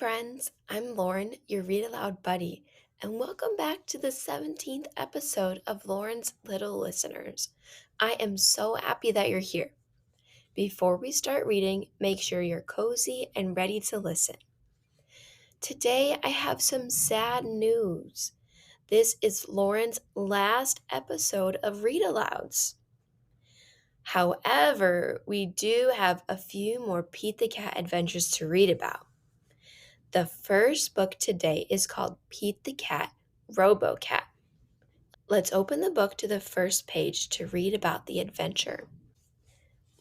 friends. I'm Lauren, your Read Aloud buddy, and welcome back to the 17th episode of Lauren's Little Listeners. I am so happy that you're here. Before we start reading, make sure you're cozy and ready to listen. Today, I have some sad news. This is Lauren's last episode of Read Alouds. However, we do have a few more Pete the Cat adventures to read about. The first book today is called Pete the Cat, Robo Cat. Let's open the book to the first page to read about the adventure.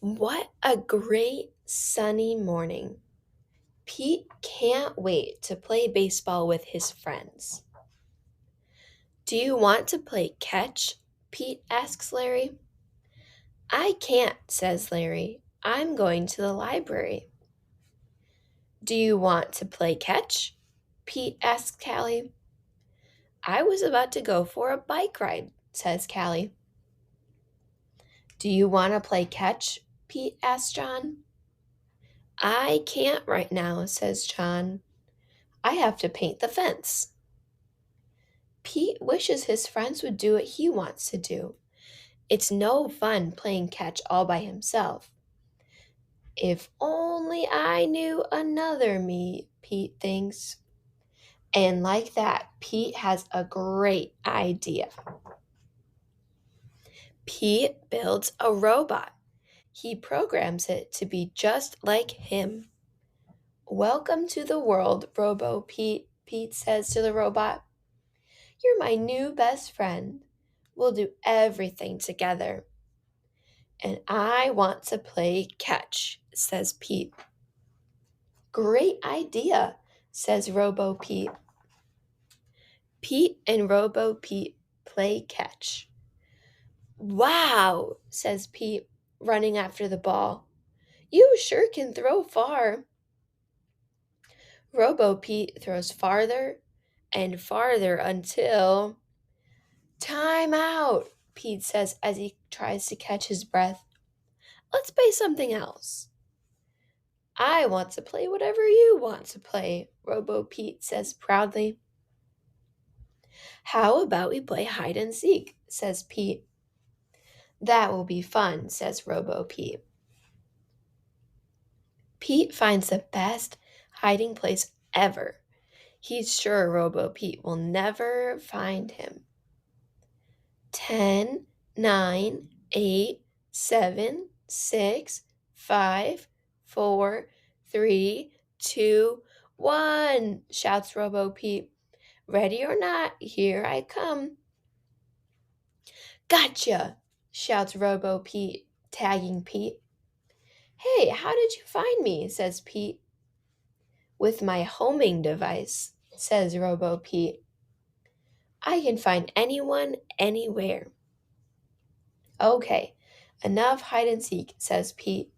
What a great sunny morning. Pete can't wait to play baseball with his friends. Do you want to play catch? Pete asks Larry. I can't, says Larry. I'm going to the library. Do you want to play catch? Pete asks Callie. I was about to go for a bike ride, says Callie. Do you want to play catch? Pete asks John. I can't right now, says John. I have to paint the fence. Pete wishes his friends would do what he wants to do. It's no fun playing catch all by himself. If only I knew another me, Pete thinks. And like that, Pete has a great idea. Pete builds a robot. He programs it to be just like him. Welcome to the world, Robo Pete, Pete says to the robot. You're my new best friend. We'll do everything together. And I want to play catch, says Pete. Great idea, says Robo Pete. Pete and Robo Pete play catch. Wow, says Pete, running after the ball. You sure can throw far. Robo Pete throws farther and farther until... Time out, Pete says as he tries to catch his breath. Let's play something else. I want to play whatever you want to play, Robo Pete says proudly. How about we play hide and seek, says Pete. That will be fun, says Robo Pete. Pete finds the best hiding place ever. He's sure Robo Pete will never find him. 10, 9, 8, 7, 6, 5, 4, 3, 2, 1, shouts Robo Pete. Ready or not, here I come. Gotcha, shouts Robo Pete, tagging Pete. Hey, how did you find me, says Pete. With my homing device, says Robo Pete. I can find anyone, anywhere. Okay, enough hide and seek, says Pete.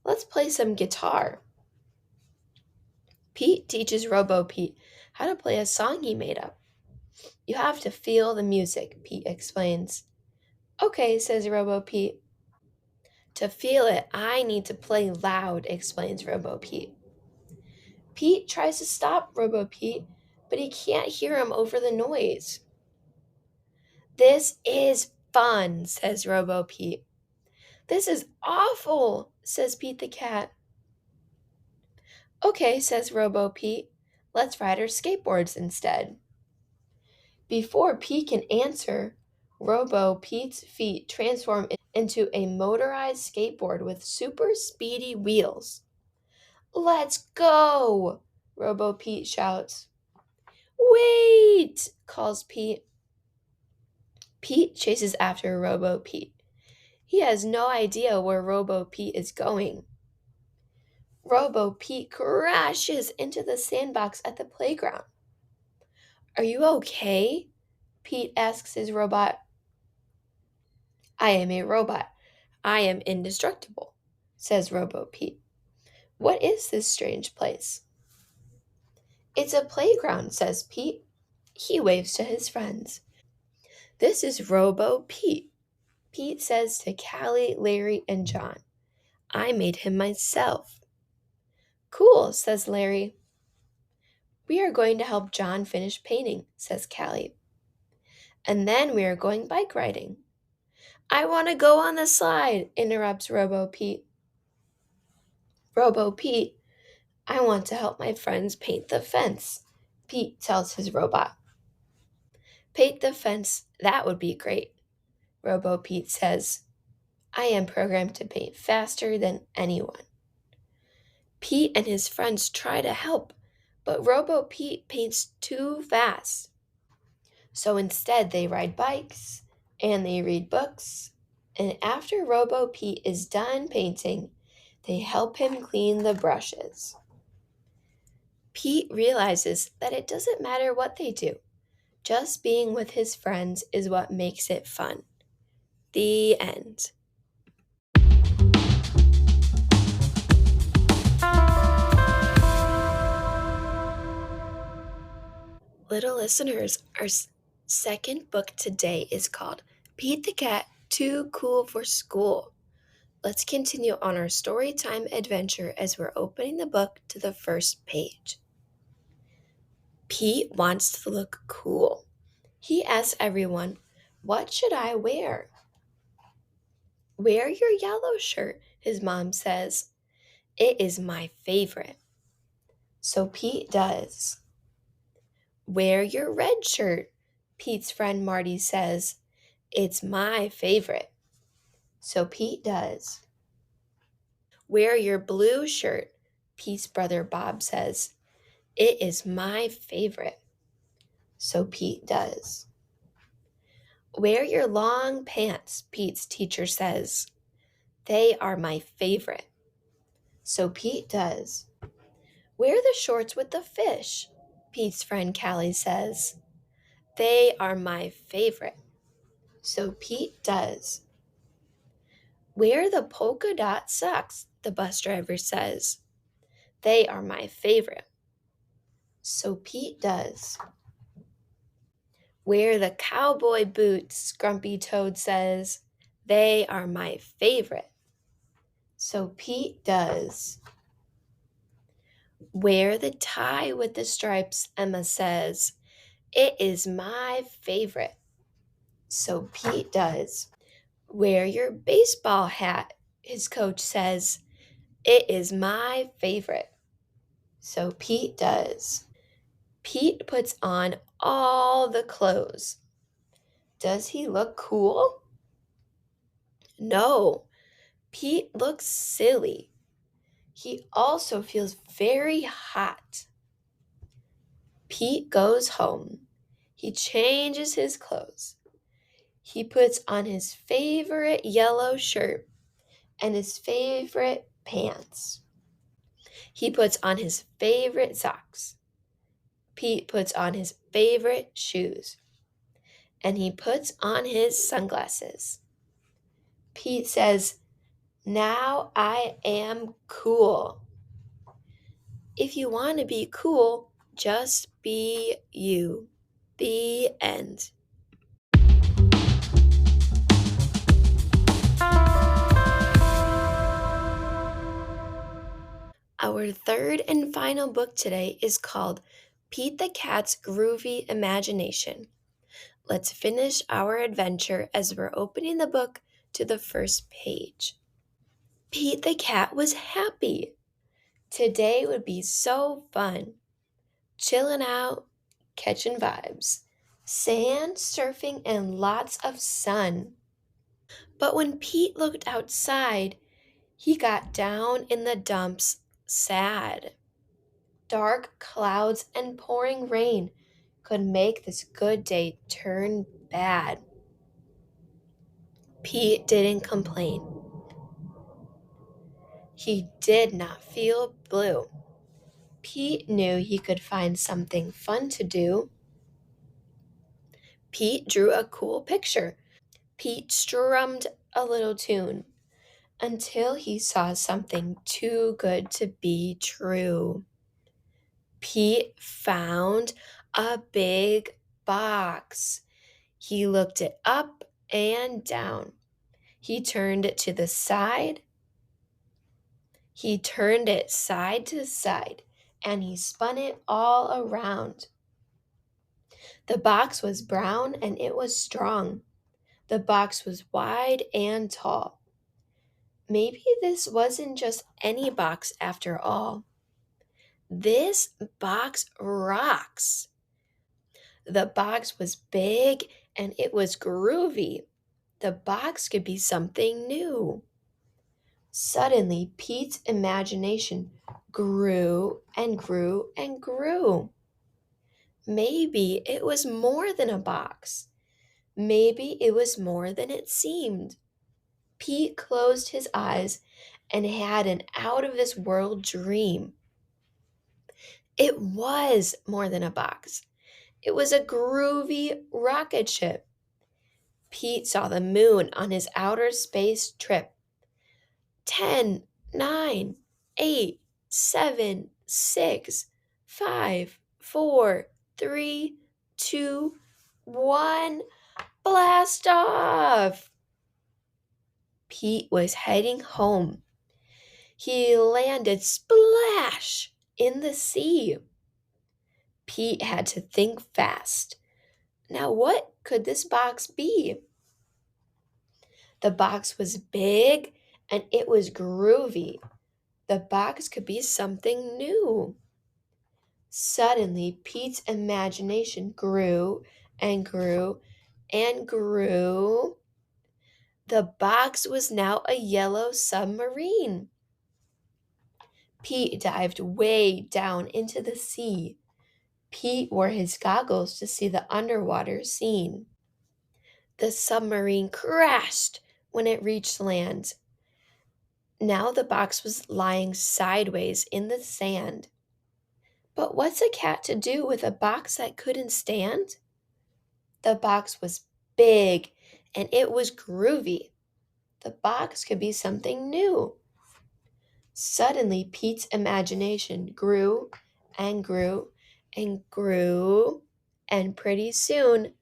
Let's play some guitar. Pete teaches Robo Pete how to play a song he made up. You have to feel the music, Pete explains. Okay, says Robo Pete. To feel it, I need to play loud, explains Robo Pete. Pete tries to stop Robo Pete, but he can't hear him over the noise. This is fun, says Robo Pete. This is awful, says Pete the cat. Okay, says Robo Pete. Let's ride our skateboards instead. Before Pete can answer, Robo Pete's feet transform into a motorized skateboard with super speedy wheels. Let's go! Robo Pete shouts. Wait! Calls Pete. Pete chases after Robo Pete. He has no idea where Robo Pete is going. Robo Pete crashes into the sandbox at the playground. Are you okay? Pete asks his robot. I am a robot. I am indestructible, says Robo Pete. What is this strange place? It's a playground, says Pete. He waves to his friends. This is Robo Pete. Pete says to Callie, Larry, and John. I made him myself. Cool, says Larry. We are going to help John finish painting, says Callie. And then we are going bike riding. I want to go on the slide, interrupts Robo Pete. Robo Pete, I want to help my friends paint the fence, Pete tells his robot. Paint the fence, that would be great, Robo Pete says. I am programmed to paint faster than anyone. Pete and his friends try to help, but Robo Pete paints too fast. So instead, they ride bikes and they read books. And after Robo Pete is done painting, they help him clean the brushes. Pete realizes that it doesn't matter what they do, just being with his friends is what makes it fun. The end. Little listeners, our second book today is called Pete the Cat Too Cool for School. Let's continue on our story time adventure as we're opening the book to the first page. Pete wants to look cool. He asks everyone, "What should I wear?" "Wear your yellow shirt," his mom says. "It is my favorite." So Pete does. "Wear your red shirt," Pete's friend Marty says. "It's my favorite." So Pete does. "Wear your blue shirt," Pete's brother Bob says. "It is my favorite." So Pete does. "Wear your long pants," Pete's teacher says. "They are my favorite." So Pete does. "Wear the shorts with the fish," Pete's friend Callie says. "They are my favorite." So Pete does. "Wear the polka dot socks," the bus driver says. "They are my favorite." So Pete does. "Wear the cowboy boots," Grumpy Toad says. "They are my favorite." So Pete does. "Wear the tie with the stripes," Emma says. "It is my favorite." So Pete does. "Wear your baseball hat," his coach says. "It is my favorite." So Pete does. Pete puts on all the clothes. Does he look cool? No, Pete looks silly. He also feels very hot. Pete goes home. He changes his clothes. He puts on his favorite yellow shirt and his favorite pants. He puts on his favorite socks. Pete puts on his favorite shoes. And he puts on his sunglasses. Pete says, "Now I am cool." If you want to be cool, just be you. The end. Our third and final book today is called Pete the Cat's Groovy Imagination. Let's finish our adventure as we're opening the book to the first page. Pete the Cat was happy. Today would be so fun. Chilling out, catching vibes, sand, surfing, and lots of sun. But when Pete looked outside, he got down in the dumps sad. Dark clouds and pouring rain could make this good day turn bad. Pete didn't complain. He did not feel blue. Pete knew he could find something fun to do. Pete drew a cool picture. Pete strummed a little tune until he saw something too good to be true. Pete found a big box. He looked it up and down. He turned it to the side. He turned it side to side, and he spun it all around. The box was brown and it was strong. The box was wide and tall. Maybe this wasn't just any box after all. This box rocks. The box was big and it was groovy. The box could be something new. Suddenly, Pete's imagination grew and grew and grew. Maybe it was more than a box. Maybe it was more than it seemed. Pete closed his eyes and had an out of this world dream. It was more than a box. It was a groovy rocket ship. Pete saw the moon on his outer space trip. 10, 9, 8, 7, 6, 5, 4, 3, 2, 1. Blast off! Pete was heading home. He landed splash in the sea. Pete had to think fast. Now, what could this box be? The box was big and it was groovy. The box could be something new. Suddenly, Pete's imagination grew and grew and grew. The box was now a yellow submarine. Pete dived way down into the sea. Pete wore his goggles to see the underwater scene. The submarine crashed when it reached land. Now the box was lying sideways in the sand. But what's a cat to do with a box that couldn't stand? The box was big and it was groovy. The box could be something new. Suddenly, Pete's imagination grew and grew and grew, and pretty soon,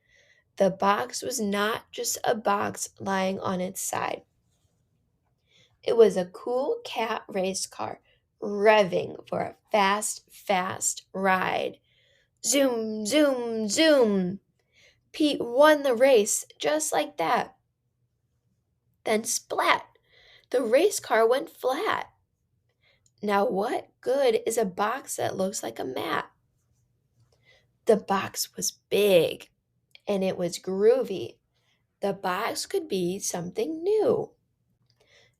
the box was not just a box lying on its side. It was a cool cat race car revving for a fast, fast ride. Zoom, zoom, zoom. Pete won the race just like that. Then splat! The race car went flat. Now, what good is a box that looks like a map? The box was big and it was groovy. The box could be something new.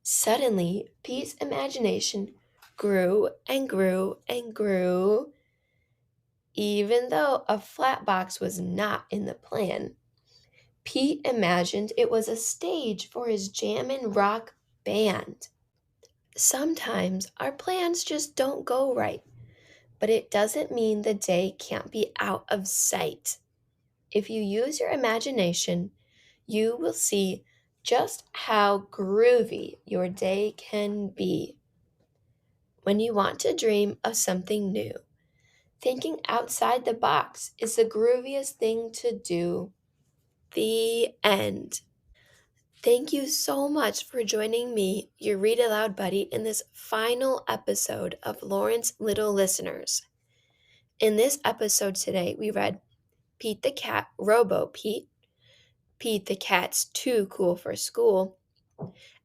Suddenly, Pete's imagination grew and grew and grew, even though a flat box was not in the plan. Pete imagined it was a stage for his jammin' rock band. Sometimes our plans just don't go right, but it doesn't mean the day can't be out of sight. If you use your imagination, you will see just how groovy your day can be. When you want to dream of something new, thinking outside the box is the grooviest thing to do. The end. Thank you so much for joining me, your Read Aloud buddy, in this final episode of Lawrence Little Listeners. In this episode today, we read Pete the Cat, Robo Pete, Pete the Cat's Too Cool for School,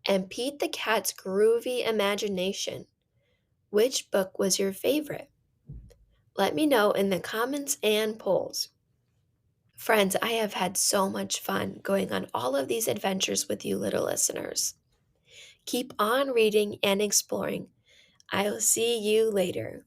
and Pete the Cat's Groovy Imagination. Which book was your favorite? Let me know in the comments and polls. Friends, I have had so much fun going on all of these adventures with you little listeners. Keep on reading and exploring. I'll see you later.